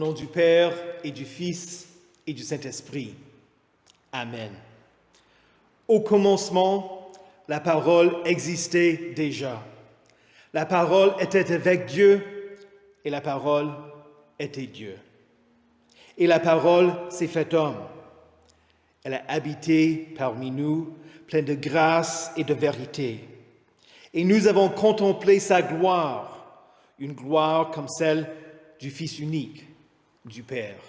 nom du Père et du Fils et du Saint-Esprit. Amen. Au commencement, la parole existait déjà. La parole était avec Dieu et la parole était Dieu. Et la parole s'est faite homme. Elle a habité parmi nous, pleine de grâce et de vérité. Et nous avons contemplé sa gloire, une gloire comme celle du Fils unique du Père.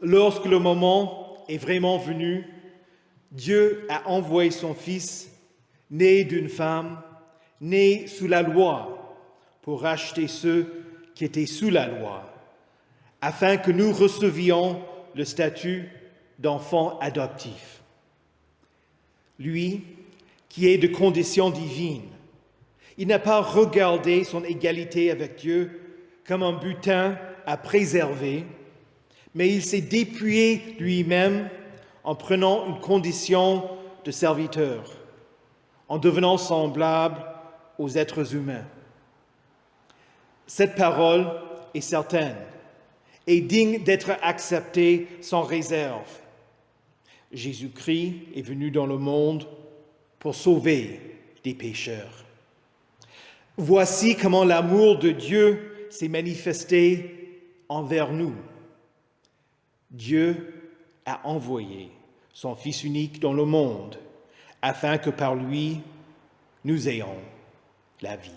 Lorsque le moment est vraiment venu, Dieu a envoyé son Fils, né d'une femme, né sous la loi, pour racheter ceux qui étaient sous la loi, afin que nous recevions le statut d'enfant adoptif. Lui, qui est de condition divine, il n'a pas regardé son égalité avec Dieu comme un butin à préserver, mais il s'est dépouillé lui-même en prenant une condition de serviteur, en devenant semblable aux êtres humains. Cette parole est certaine et digne d'être acceptée sans réserve. Jésus-Christ est venu dans le monde pour sauver des pécheurs. Voici comment l'amour de Dieu s'est manifesté envers nous. Dieu a envoyé son Fils unique dans le monde afin que par lui, nous ayons la vie.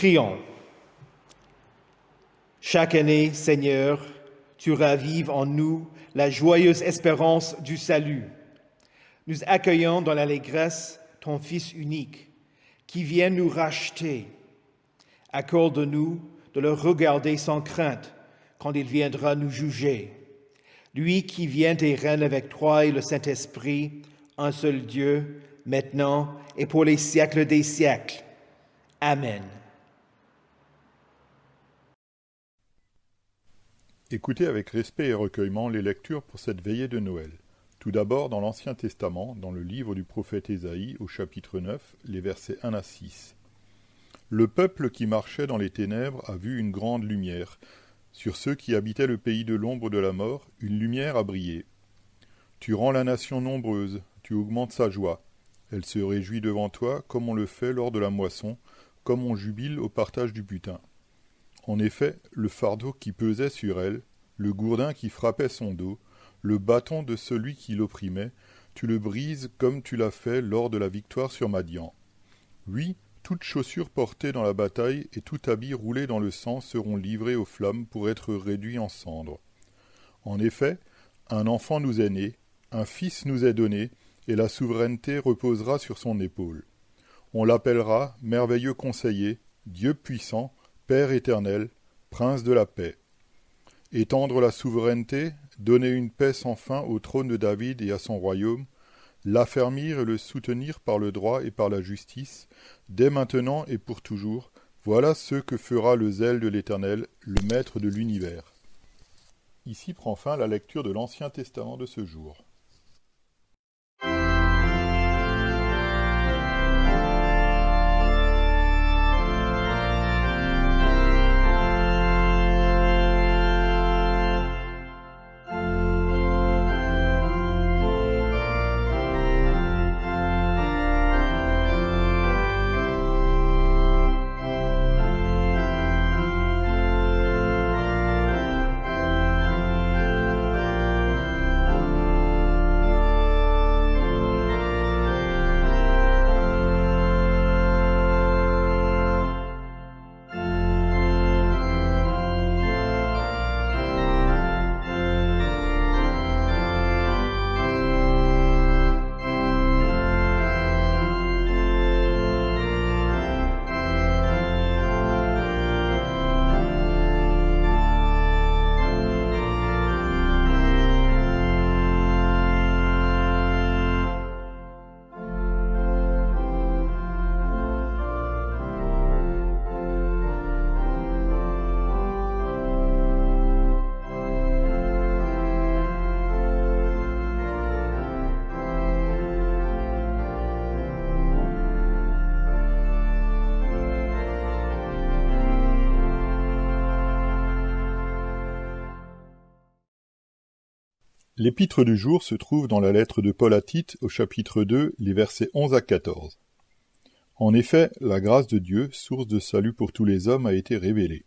Prions. Chaque année, Seigneur, tu ravives en nous la joyeuse espérance du salut. Nous accueillons dans l'allégresse ton Fils unique, qui vient nous racheter. Accorde-nous de le regarder sans crainte quand il viendra nous juger. Lui qui vient et règne avec toi et le Saint-Esprit, un seul Dieu, maintenant et pour les siècles des siècles. Amen. Écoutez avec respect et recueillement les lectures pour cette veillée de Noël. Tout d'abord dans l'Ancien Testament, dans le livre du prophète Ésaïe, au chapitre 9, les versets 1 à 6. Le peuple qui marchait dans les ténèbres a vu une grande lumière. Sur ceux qui habitaient le pays de l'ombre de la mort, une lumière a brillé. Tu rends la nation nombreuse, tu augmentes sa joie. Elle se réjouit devant toi comme on le fait lors de la moisson, comme on jubile au partage du butin. En effet, le fardeau qui pesait sur elle, le gourdin qui frappait son dos, le bâton de celui qui l'opprimait, tu le brises comme tu l'as fait lors de la victoire sur Madian. Oui, toute chaussure portée dans la bataille et tout habit roulé dans le sang seront livrés aux flammes pour être réduits en cendres. En effet, un enfant nous est né, un fils nous est donné, et la souveraineté reposera sur son épaule. On l'appellera merveilleux conseiller, Dieu puissant, Père éternel, Prince de la paix. Étendre la souveraineté, donner une paix sans fin au trône de David et à son royaume, l'affermir et le soutenir par le droit et par la justice, dès maintenant et pour toujours, voilà ce que fera le zèle de l'Éternel, le Maître de l'univers. Ici prend fin la lecture de l'Ancien Testament de ce jour. L'épître du jour se trouve dans la lettre de Paul à Tite, au chapitre 2, les versets 11 à 14. En effet, la grâce de Dieu, source de salut pour tous les hommes, a été révélée.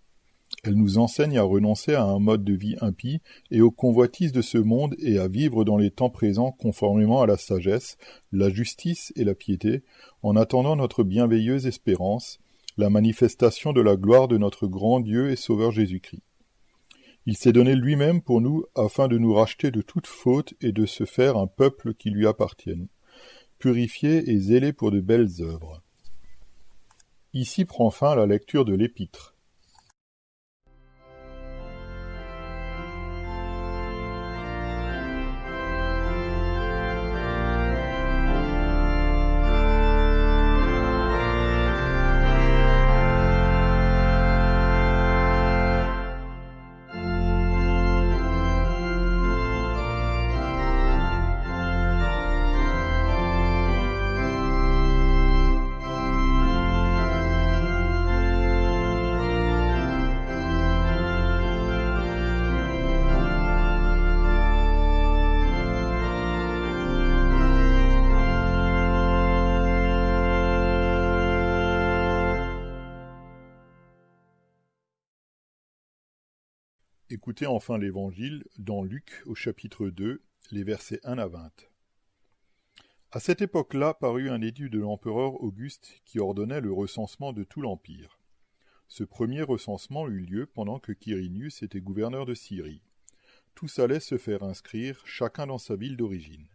Elle nous enseigne à renoncer à un mode de vie impie et aux convoitises de ce monde et à vivre dans les temps présents conformément à la sagesse, la justice et la piété, en attendant notre bienveilleuse espérance, la manifestation de la gloire de notre grand Dieu et Sauveur Jésus-Christ. Il s'est donné lui-même pour nous afin de nous racheter de toute faute et de se faire un peuple qui lui appartienne, purifié et zélé pour de belles œuvres. Ici prend fin la lecture de l'épître. Écoutez enfin l'Évangile dans Luc au chapitre 2, les versets 1 à 20. À cette époque-là parut un édit de l'empereur Auguste qui ordonnait le recensement de tout l'Empire. Ce premier recensement eut lieu pendant que Quirinius était gouverneur de Syrie. Tous allaient se faire inscrire, chacun dans sa ville d'origine.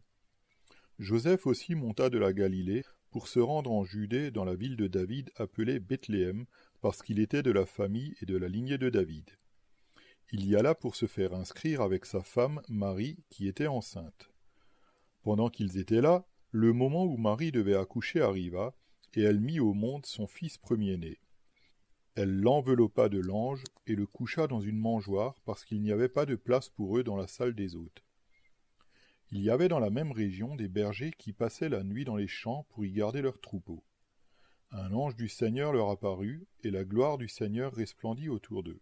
Joseph aussi monta de la Galilée pour se rendre en Judée dans la ville de David appelée Bethléem, parce qu'il était de la famille et de la lignée de David. Il y alla pour se faire inscrire avec sa femme Marie, qui était enceinte. Pendant qu'ils étaient là, le moment où Marie devait accoucher arriva, et elle mit au monde son fils premier-né. Elle l'enveloppa de lange et le coucha dans une mangeoire, parce qu'il n'y avait pas de place pour eux dans la salle des hôtes. Il y avait dans la même région des bergers qui passaient la nuit dans les champs pour y garder leurs troupeaux. Un ange du Seigneur leur apparut, et la gloire du Seigneur resplendit autour d'eux.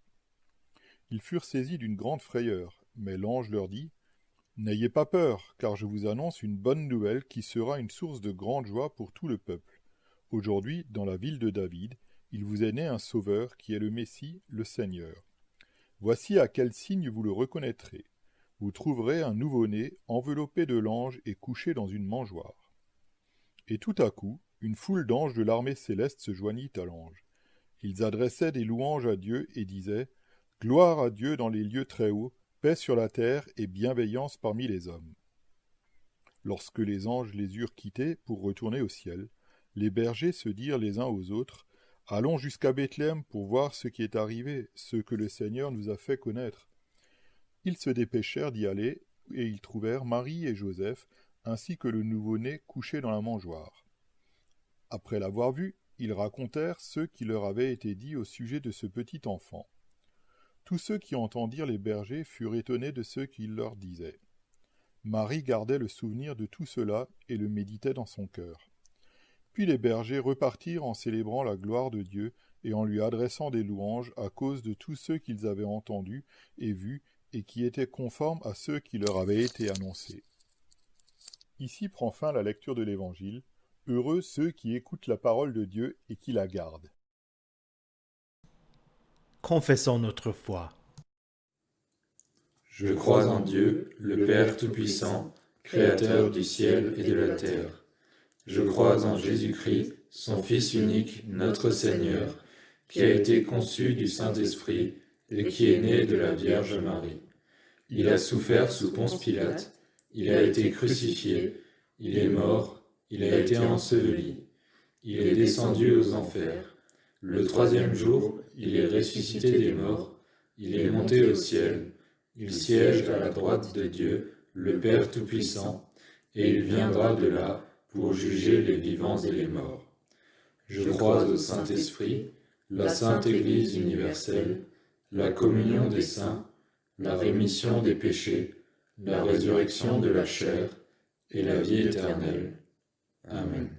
Ils furent saisis d'une grande frayeur, mais l'ange leur dit « N'ayez pas peur, car je vous annonce une bonne nouvelle qui sera une source de grande joie pour tout le peuple. Aujourd'hui, dans la ville de David, il vous est né un sauveur qui est le Messie, le Seigneur. Voici à quel signe vous le reconnaîtrez. vous trouverez un nouveau-né enveloppé de langes et couché dans une mangeoire. Et tout à coup, une foule d'anges de l'armée céleste se joignit à l'ange. Ils adressaient des louanges à Dieu et disaient « Gloire à Dieu dans les lieux très hauts, paix sur la terre et bienveillance parmi les hommes. » Lorsque les anges les eurent quittés pour retourner au ciel, les bergers se dirent les uns aux autres « Allons jusqu'à Bethléem pour voir ce qui est arrivé, ce que le Seigneur nous a fait connaître. » Ils se dépêchèrent d'y aller, et ils trouvèrent Marie et Joseph, ainsi que le nouveau-né couché dans la mangeoire. Après l'avoir vu, ils racontèrent ce qui leur avait été dit au sujet de ce petit enfant. Tous ceux qui entendirent les bergers furent étonnés de ce qu'il leur disait. Marie gardait le souvenir de tout cela et le méditait dans son cœur. Puis les bergers repartirent en célébrant la gloire de Dieu et en lui adressant des louanges à cause de tous ceux qu'ils avaient entendus et vus et qui étaient conformes à ceux qui leur avaient été annoncés. Ici prend fin la lecture de l'Évangile. Heureux ceux qui écoutent la parole de Dieu et qui la gardent. Confessons notre foi. Je crois en Dieu, le Père Tout-Puissant, Créateur du ciel et de la terre. Je crois en Jésus-Christ, son Fils unique, notre Seigneur, qui a été conçu du Saint-Esprit et qui est né de la Vierge Marie. Il a souffert sous Ponce Pilate, il a été crucifié, il est mort, il a été enseveli, il est descendu aux enfers. Le troisième jour, il est ressuscité des morts, il est monté au ciel, il siège à la droite de Dieu, le Père Tout-Puissant, et il viendra de là pour juger les vivants et les morts. Je crois au Saint-Esprit, la Sainte Église universelle, la communion des saints, la rémission des péchés, la résurrection de la chair et la vie éternelle. Amen.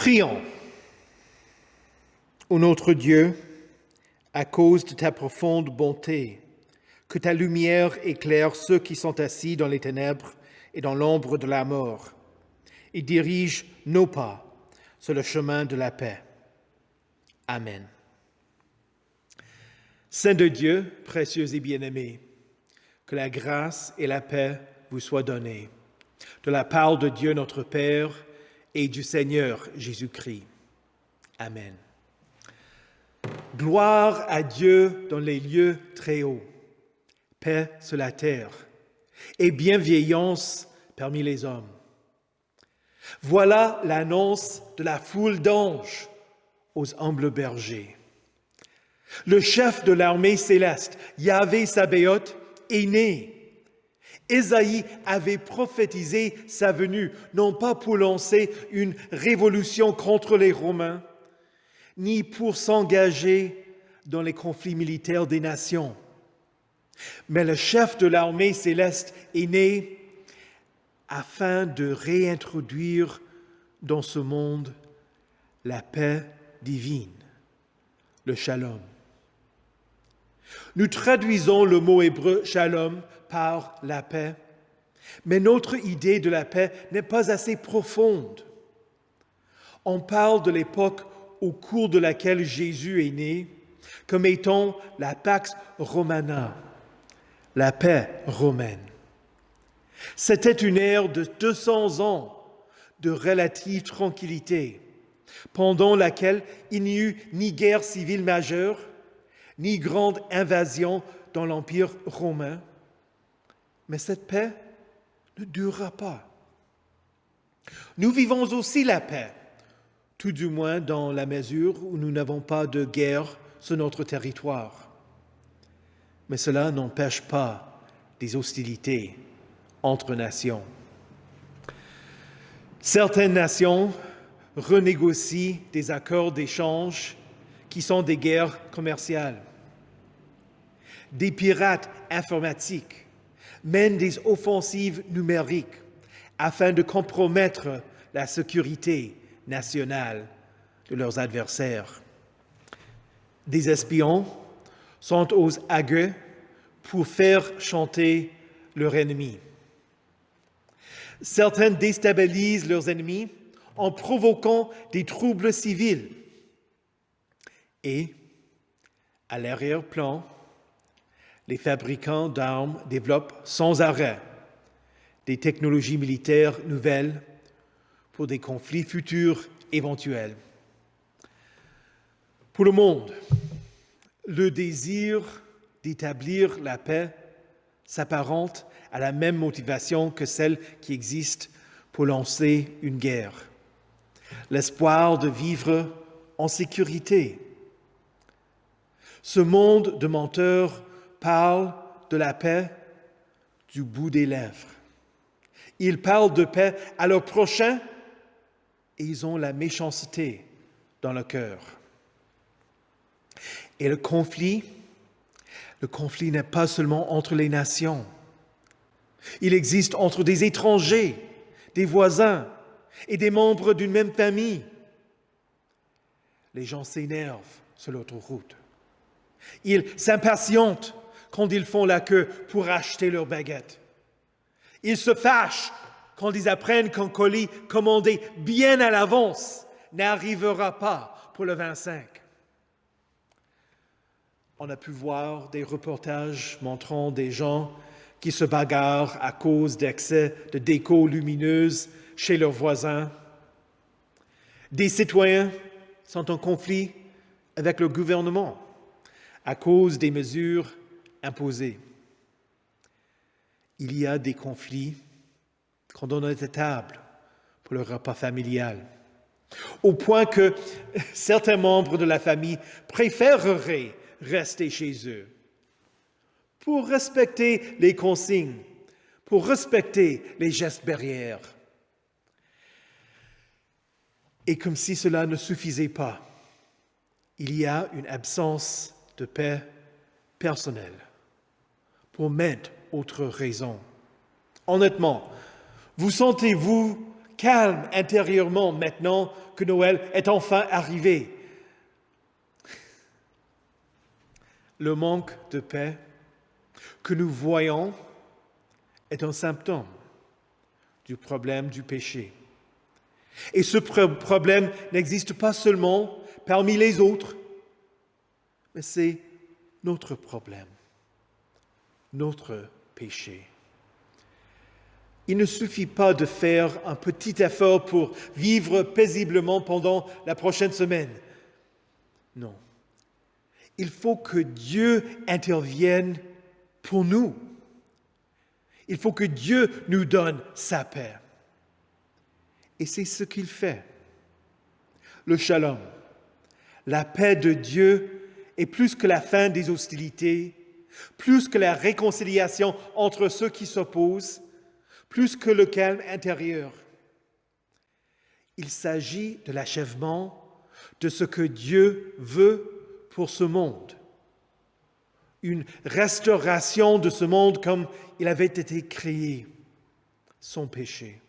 Prions. Ô notre Dieu, à cause de ta profonde bonté, que ta lumière éclaire ceux qui sont assis dans les ténèbres et dans l'ombre de la mort, et dirige nos pas sur le chemin de la paix. Amen. Saint de Dieu, précieux et bien-aimés, que la grâce et la paix vous soient données, de la part de Dieu notre Père et du Seigneur Jésus-Christ. Amen. Gloire à Dieu dans les lieux très hauts, paix sur la terre et bienveillance parmi les hommes. Voilà l'annonce de la foule d'anges aux humbles bergers. Le chef de l'armée céleste, Yahvé Sabaoth, est né. Ésaïe avait prophétisé sa venue, non pas pour lancer une révolution contre les Romains, ni pour s'engager dans les conflits militaires des nations. Mais le chef de l'armée céleste est né afin de réintroduire dans ce monde la paix divine, le shalom. Nous traduisons le mot hébreu shalom par la paix, mais notre idée de la paix n'est pas assez profonde. On parle de l'époque au cours de laquelle Jésus est né comme étant la Pax Romana, la paix romaine. C'était une ère de 200 ans de relative tranquillité, pendant laquelle il n'y eut ni guerre civile majeure, ni grande invasion dans l'Empire romain. Mais cette paix ne durera pas. Nous vivons aussi la paix, tout du moins dans la mesure où nous n'avons pas de guerre sur notre territoire. Mais cela n'empêche pas des hostilités entre nations. Certaines nations renégocient des accords d'échange qui sont des guerres commerciales. Des pirates informatiques mènent des offensives numériques afin de compromettre la sécurité nationale de leurs adversaires. Des espions sont aux aguets pour faire chanter leur ennemi. Certains déstabilisent leurs ennemis en provoquant des troubles civils. Et, à l'arrière-plan, les fabricants d'armes développent sans arrêt des technologies militaires nouvelles pour des conflits futurs éventuels. Pour le monde, le désir d'établir la paix s'apparente à la même motivation que celle qui existe pour lancer une guerre. L'espoir de vivre en sécurité. Ce monde de menteurs parle de la paix du bout des lèvres. Ils parlent de paix à leur prochain et ils ont la méchanceté dans le cœur. Et le conflit n'est pas seulement entre les nations. Il existe entre des étrangers, des voisins et des membres d'une même famille. Les gens s'énervent sur l'autoroute. Ils s'impatientent quand ils font la queue pour acheter leurs baguettes. Ils se fâchent quand ils apprennent qu'un colis commandé bien à l'avance n'arrivera pas pour le 25. On a pu voir des reportages montrant des gens qui se bagarrent à cause d'excès de déco lumineuse chez leurs voisins. Des citoyens sont en conflit avec le gouvernement à cause des mesures imposées. Il y a des conflits quand on est à table pour le repas familial, au point que certains membres de la famille préféreraient rester chez eux pour respecter les consignes, pour respecter les gestes barrières. Et comme si cela ne suffisait pas, il y a une absence de paix personnelle pour maintes autres raisons. Honnêtement, vous sentez-vous calme intérieurement maintenant que Noël est enfin arrivé. Le manque de paix que nous voyons est un symptôme du problème du péché. Et ce problème n'existe pas seulement parmi les autres, mais c'est notre problème, notre péché. Il ne suffit pas de faire un petit effort pour vivre paisiblement pendant la prochaine semaine. Non. Il faut que Dieu intervienne pour nous. Il faut que Dieu nous donne sa paix. Et c'est ce qu'il fait. Le shalom, la paix de Dieu est plus que la fin des hostilités, plus que la réconciliation entre ceux qui s'opposent, plus que le calme intérieur. Il s'agit de l'achèvement de ce que Dieu veut pour ce monde. Une restauration de ce monde comme il avait été créé, sans péché.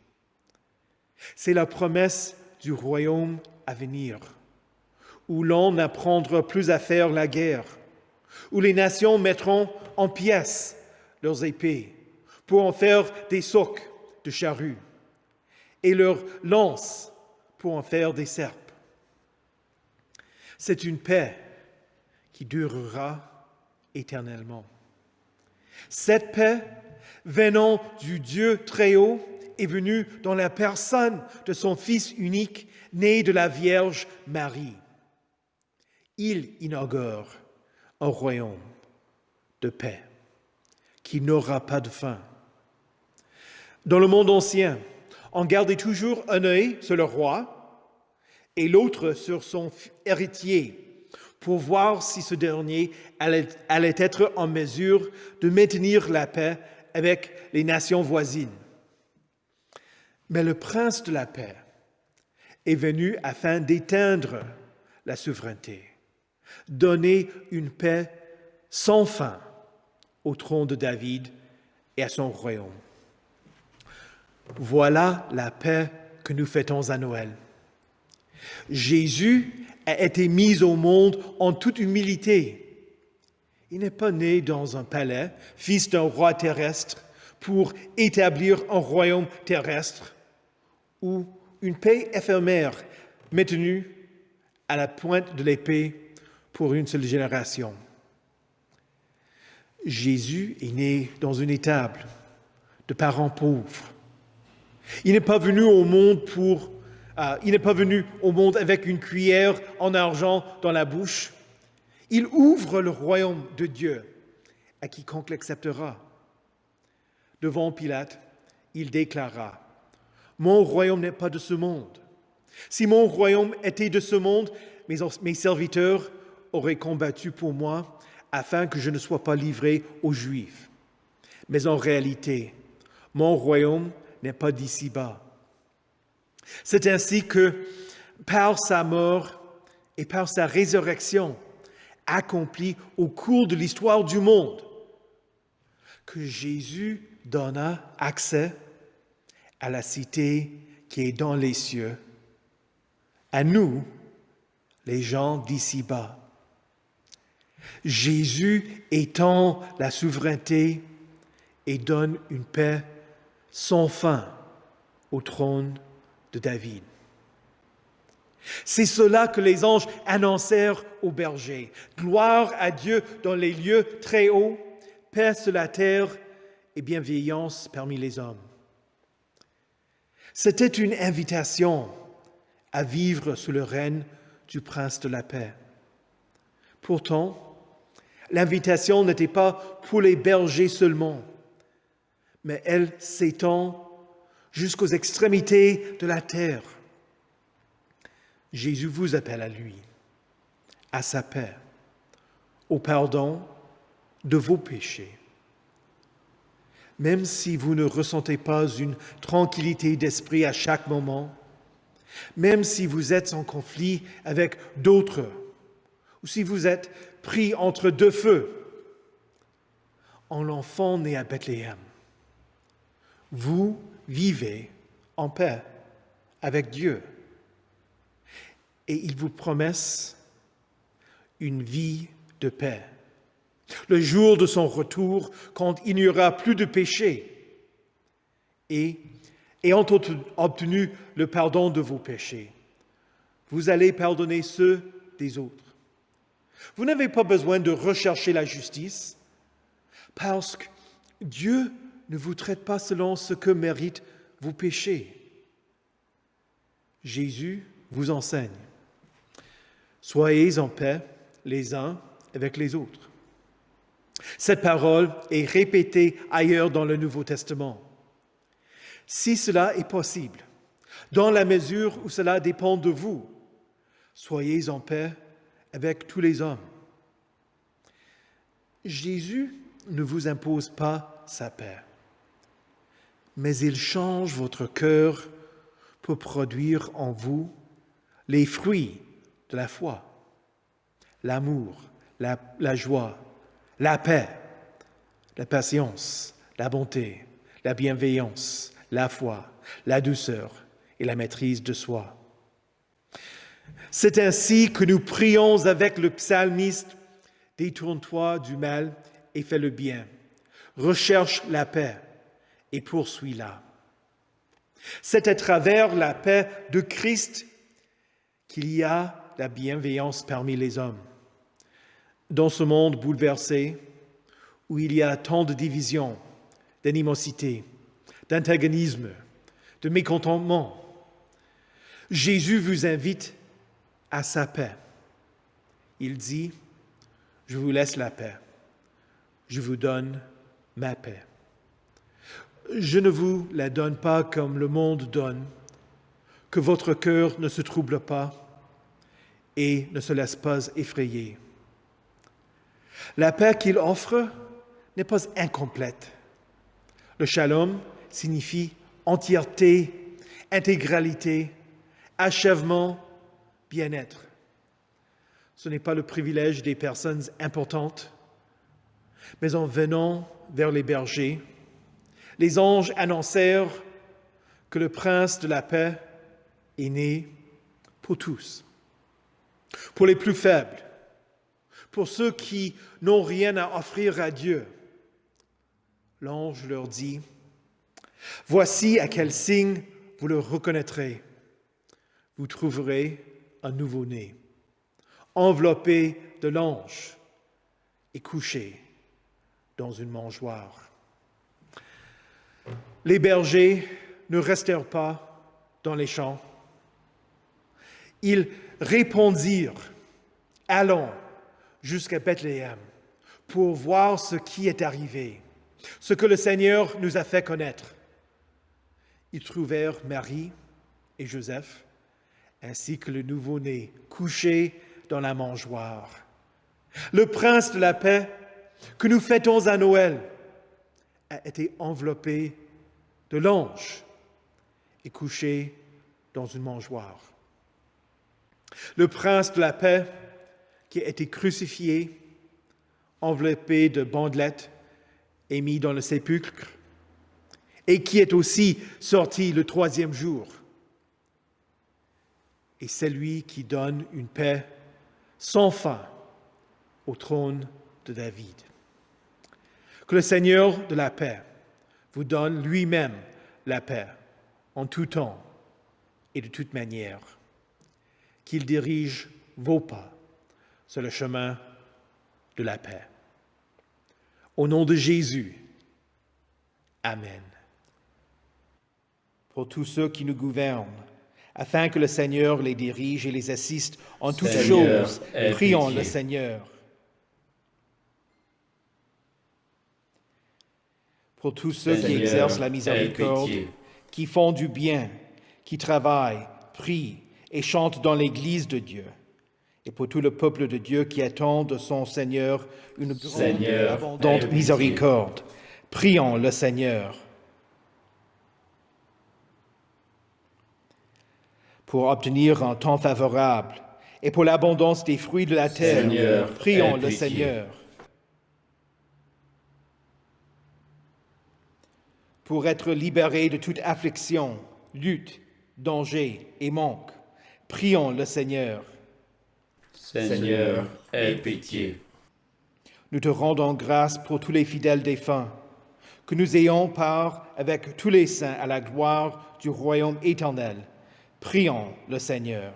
C'est la promesse du royaume à venir, où l'on n'apprendra plus à faire la guerre, où les nations mettront en pièces leurs épées pour en faire des socs de charrues et leurs lances pour en faire des serpes. C'est une paix qui durera éternellement. Cette paix, venant du Dieu très haut, est venue dans la personne de son Fils unique, né de la Vierge Marie. Il inaugure un royaume de paix qui n'aura pas de fin. Dans le monde ancien, on gardait toujours un œil sur le roi et l'autre sur son héritier pour voir si ce dernier allait être en mesure de maintenir la paix avec les nations voisines. Mais le prince de la paix est venu afin d'éteindre la souveraineté, donner une paix sans fin au trône de David et à son royaume. Voilà la paix que nous fêtons à Noël. Jésus a été mis au monde en toute humilité. Il n'est pas né dans un palais, fils d'un roi terrestre, pour établir un royaume terrestre ou une paix éphémère maintenue à la pointe de l'épée pour une seule génération. Jésus est né dans une étable de parents pauvres. Il n'est pas venu au monde avec une cuillère en argent dans la bouche. Il ouvre le royaume de Dieu à quiconque l'acceptera. Devant Pilate, il déclara : « Mon royaume n'est pas de ce monde. Si mon royaume était de ce monde, mes serviteurs auraient combattu pour moi afin que je ne sois pas livré aux Juifs. Mais en réalité, mon royaume n'est pas d'ici-bas. » C'est ainsi que, par sa mort et par sa résurrection, accomplie au cours de l'histoire du monde, que Jésus donna accès à la cité qui est dans les cieux, à nous, les gens d'ici-bas. Jésus étend la souveraineté et donne une paix sans fin au trône de David. C'est cela que les anges annoncèrent aux bergers. Gloire à Dieu dans les lieux très hauts, paix sur la terre et bienveillance parmi les hommes. C'était une invitation à vivre sous le règne du Prince de la paix. Pourtant, l'invitation n'était pas pour les bergers seulement, mais elle s'étend jusqu'aux extrémités de la terre. Jésus vous appelle à lui, à sa paix, au pardon de vos péchés. Même si vous ne ressentez pas une tranquillité d'esprit à chaque moment, même si vous êtes en conflit avec d'autres, ou si vous êtes pris entre deux feux, en l'enfant né à Bethléem, vous vivez en paix avec Dieu. Et il vous promet une vie de paix. Le jour de son retour, quand il n'y aura plus de péché, et ayant obtenu le pardon de vos péchés, vous allez pardonner ceux des autres. Vous n'avez pas besoin de rechercher la justice, parce que Dieu ne vous traite pas selon ce que méritent vos péchés. Jésus vous enseigne. Soyez en paix les uns avec les autres. Cette parole est répétée ailleurs dans le Nouveau Testament. Si cela est possible, dans la mesure où cela dépend de vous, soyez en paix avec tous les hommes. Jésus ne vous impose pas sa paix, mais il change votre cœur pour produire en vous les fruits de la foi, l'amour, la joie, la paix, la patience, la bonté, la bienveillance, la foi, la douceur et la maîtrise de soi. C'est ainsi que nous prions avec le psalmiste: détourne-toi du mal et fais le bien. Recherche la paix et poursuis-la. C'est à travers la paix de Christ qu'il y a la bienveillance parmi les hommes. Dans ce monde bouleversé, où il y a tant de divisions, d'animosité, d'antagonisme, de mécontentement, Jésus vous invite à sa paix. Il dit: je vous laisse la paix, je vous donne ma paix. Je ne vous la donne pas comme le monde donne, que votre cœur ne se trouble pas et ne se laisse pas effrayer. La paix qu'il offre n'est pas incomplète. Le shalom signifie entièreté, intégralité, achèvement, bien-être. Ce n'est pas le privilège des personnes importantes, mais en venant vers les bergers, les anges annoncèrent que le prince de la paix est né pour tous, pour les plus faibles, pour ceux qui n'ont rien à offrir à Dieu. L'ange leur dit: voici à quel signe vous le reconnaîtrez. Vous trouverez un nouveau-né, enveloppé de langes et couché dans une mangeoire. Les bergers ne restèrent pas dans les champs. Ils répondirent: allons jusqu'à Bethléem pour voir ce qui est arrivé, ce que le Seigneur nous a fait connaître. Ils trouvèrent Marie et Joseph, ainsi que le nouveau-né couché dans la mangeoire. Le prince de la paix que nous fêtons à Noël a été enveloppé de langes et couché dans une mangeoire. Le prince de la paix qui a été crucifié, enveloppé de bandelettes et mis dans le sépulcre, et qui est aussi sorti le 3e jour. Et c'est lui qui donne une paix sans fin au trône de David. Que le Seigneur de la paix vous donne lui-même la paix en tout temps et de toute manière. Qu'il dirige vos pas sur le chemin de la paix. Au nom de Jésus, Amen. Pour tous ceux qui nous gouvernent, afin que le Seigneur les dirige et les assiste en toutes choses, prions le Seigneur. Pour tous ceux qui exercent la miséricorde, qui font du bien, qui travaillent, prient et chantent dans l'Église de Dieu, et pour tout le peuple de Dieu qui attend de son Seigneur une grande et abondante miséricorde, prions le Seigneur. Pour obtenir un temps favorable et pour l'abondance des fruits de la terre, Seigneur, prions le Seigneur. Pour être libérés de toute affliction, lutte danger et manque. Prions le Seigneur. Seigneur, aie pitié. Nous te rendons grâce pour tous les fidèles défunts, que nous ayons part avec tous les saints à la gloire du royaume éternel. Prions le Seigneur.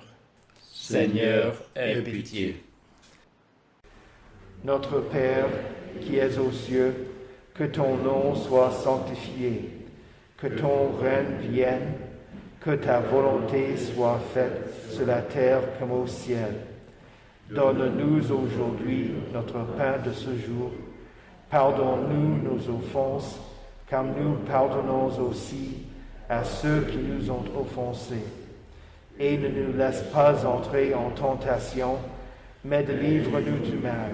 Seigneur, aie pitié. Notre Père, qui es aux cieux, que ton nom soit sanctifié, que ton règne vienne, que ta volonté soit faite sur la terre comme au ciel. Donne-nous aujourd'hui notre pain de ce jour. Pardonne-nous nos offenses, comme nous pardonnons aussi à ceux qui nous ont offensés. Et ne nous laisse pas entrer en tentation, mais délivre-nous du mal.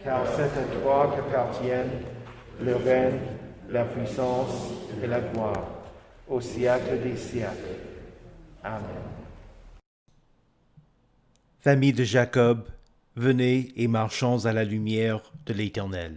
Car c'est à toi qu'appartiennent le règne, la puissance et la gloire, au siècle des siècles. Amen. Famille de Jacob, venez et marchons à la lumière de l'Éternel.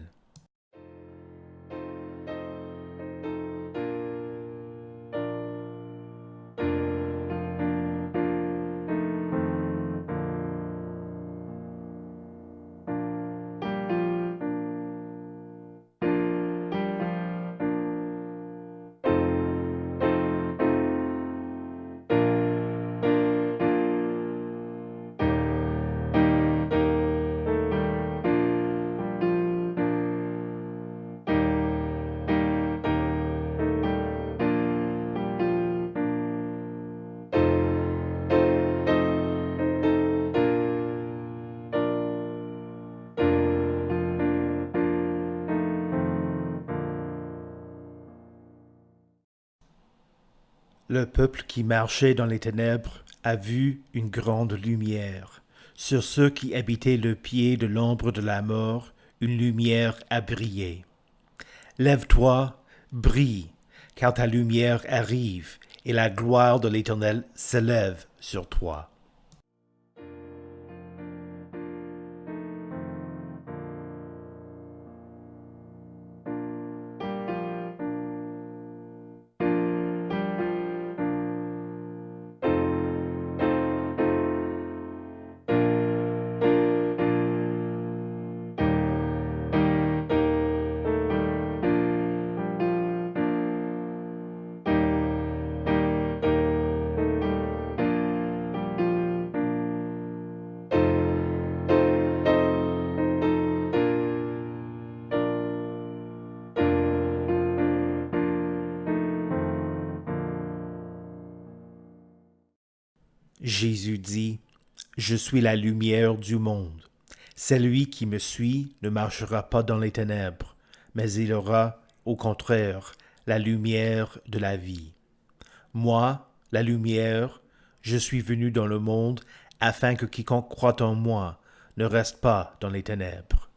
Le peuple qui marchait dans les ténèbres a vu une grande lumière. Sur ceux qui habitaient le pied de l'ombre de la mort, une lumière a brillé. Lève-toi, brille, car ta lumière arrive, et la gloire de l'Éternel s'élève sur toi. Jésus dit, « Je suis la lumière du monde. Celui qui me suit ne marchera pas dans les ténèbres, mais il aura, au contraire, la lumière de la vie. Moi, la lumière, je suis venu dans le monde afin que quiconque croit en moi ne reste pas dans les ténèbres. »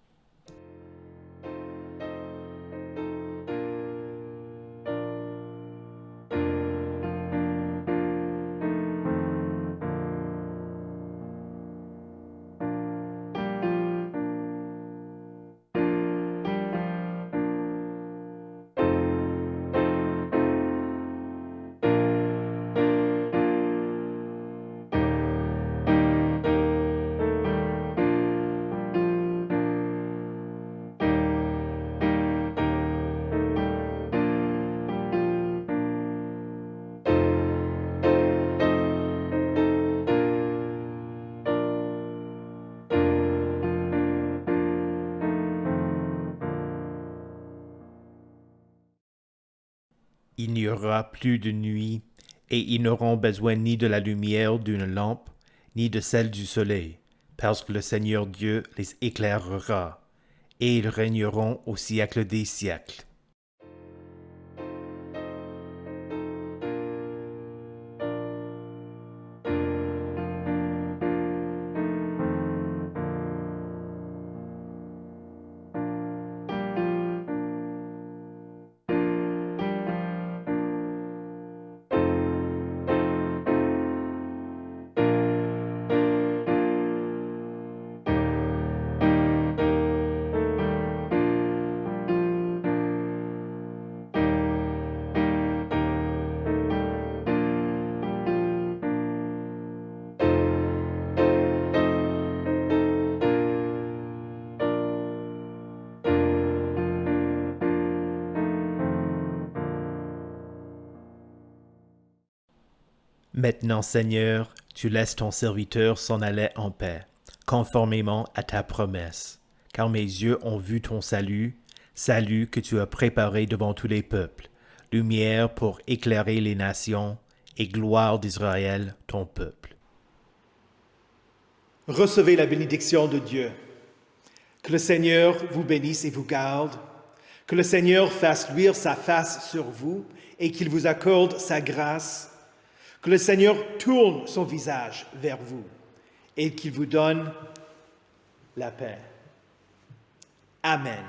Il n'y aura plus de nuit, et ils n'auront besoin ni de la lumière d'une lampe, ni de celle du soleil, parce que le Seigneur Dieu les éclairera, et ils régneront au siècle des siècles. Maintenant, Seigneur, tu laisses ton serviteur s'en aller en paix, conformément à ta promesse, car mes yeux ont vu ton salut, salut que tu as préparé devant tous les peuples, lumière pour éclairer les nations et gloire d'Israël, ton peuple. Recevez la bénédiction de Dieu. Que le Seigneur vous bénisse et vous garde. Que le Seigneur fasse luire sa face sur vous et qu'il vous accorde sa grâce. Que le Seigneur tourne son visage vers vous et qu'il vous donne la paix. Amen.